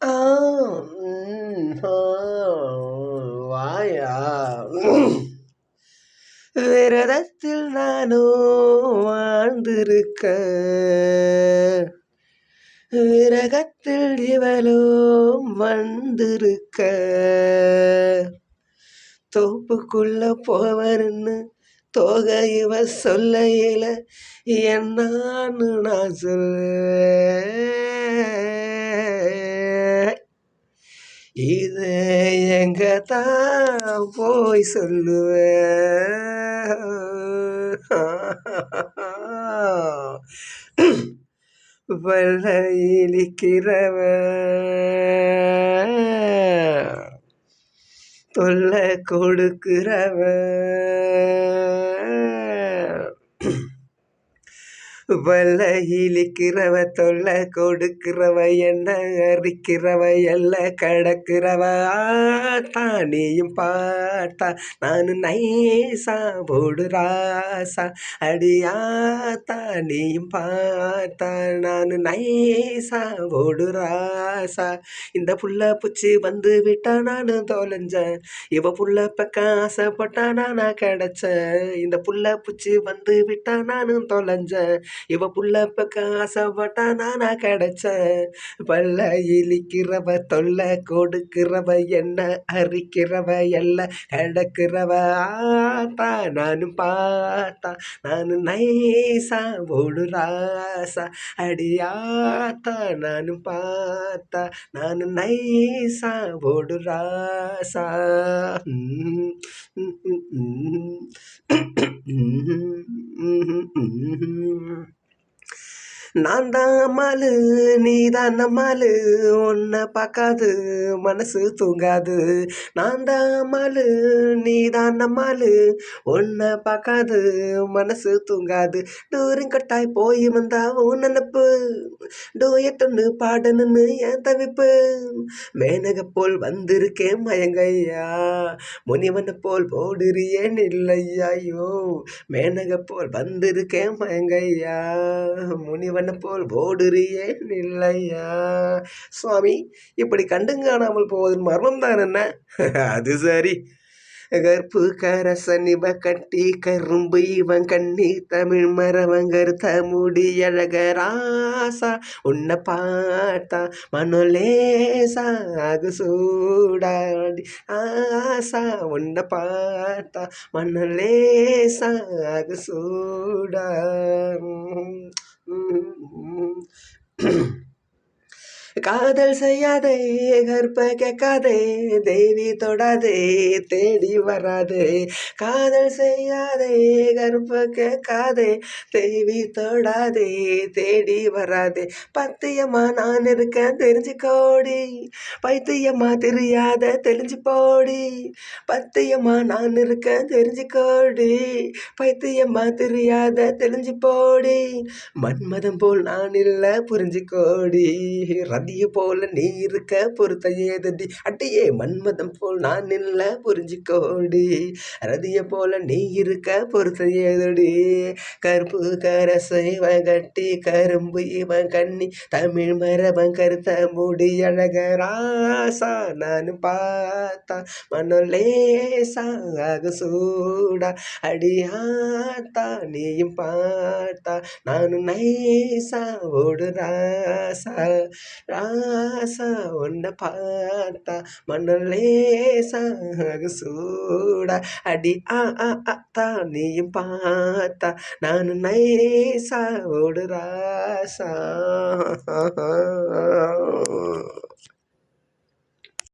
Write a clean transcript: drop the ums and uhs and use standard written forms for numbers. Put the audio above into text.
ஆ, ஆ, வாயா. விரதத்தில் நானும் வாழ்ந்திருக்க, விரகத்தில் இவளும் வந்திருக்க, தோப்புக்குள்ள போவருன்னு தோக இவ சொல்லையில என்னான்னு நான் சொல்ல, இது எங்க தான் போய் சொல்லுவேன். வெள்ளையிலிக்கிறவ தொல்லை கொடுக்கிறவ, வெள்ளை இழிக்கிறவ தொல்லை கொடுக்கிறவ, என்ன அரிக்கிறவ எல்ல கடக்கிறவ, தானியும் பார்த்தா நான் நைசா போடு ராசா அடியா, தானியும் பார்த்தா நான் நைசா போடு ராசா. இந்த புள்ள பூச்சி வந்து விட்டா நானும் தொலைஞ்சேன், இவ புள்ள பக்கம் ஆசைப்பட்டா நானா கிடைச்சேன். இந்த புள்ள பூச்சி வந்து விட்டா நானும் தொலைஞ்சேன், இவ புள்ள பக்கம் ஆசைப்பட்டா நானா கிடைச்சேன். பல்ல இழிக்கிறவ தொல்லை கொடுக்கிறவ, என்ன அரிக்கிறவ எல்ல கடக்கிறவ, ஆத்தா நானும் பார்த்தா நானும் நைசா ஓடு ராசா அடியாத்தா, நானும் பார்த்தா நானும் நைசா ஓடு ராசா. நான் தான் மாலு நீதான் நம்மாலு, உன்னை பார்க்காது மனசு தூங்காது. நான் தான் மாலு நீதான் நம்மாலு, உன்னை பார்க்காது மனசு தூங்காது. டூரிங்கட்டாய் போய் வந்தா உன் நினப்பு, டூயட்டொன்னு பாடணுன்னு என் தவிப்பு. மேனக போல் வந்திருக்கேன் மயங்கையா, முனிவனை போல் போடுறியேன் இல்லையாயோ. மேனக போல் வந்திருக்கேன் மயங்கையா, முனிவன் போல் போடுறியேன் இல்லையா. சுவாமி, இப்படி கண்டும் காணாமல் போவதன் மர்மம் தான் என்ன? அது சரி. கற்பு கரசன் இவ கட்டி கரும்பு இவன் கண்ணி, தமிழ் மரவன் கருத்த முடி அழகராசா, உன்னை பார்த்தா மனோலேசா ஆகு சூடாடி ஆசா, உன்னை பார்த்தா மனோலேசா ஆகு சூடா. காதல் செய்யாதே கற்ப கேட்காதே, தேவி தொடாதே தேடி வராதே. காதல் செய்யாதே கற்ப கேட்காதே, தேவி தொடாதே தேடி வராதே. பத்தியம்மா நான் இருக்கேன் தெரிஞ்சுக்கோடி, பைத்தியம்மா தெரியாத தெரிஞ்சு போடி. பத்தியம்மா நான் இருக்கேன் தெரிஞ்சுக்கோடி, பைத்தியம்மா தெரியாத தெரிஞ்சு போடி. மன்மதம் போல் நான் இல்லை புரிஞ்சுக்கோடி, ரதிய போல நீ இருக்க பொறுத்த ஏதடி. அட்டியே மன்மதம் போல் நான் இல்லை புரிஞ்சுக்கோடி, ரதிய போல நீ இருக்க பொறுத்த ஏதடி. கருப்பு கரசை இவன் கட்டி கரும்பு இவன் கண்ணி, தமிழ் மரபன் கருத்த முடி அழகராசா, நான் பார்த்தா மனோலேசா ஆகு சூடா அடியாத்தா, நீயும் பார்த்தா நானும் நைசா ஓடு ராசா. ராசா உன்னை பார்த்தா மனோலேசா ஆகு சூடா அடி ஆத்தா, நீயும் பார்த்தா நானும் நைசா ஓடு ராசா.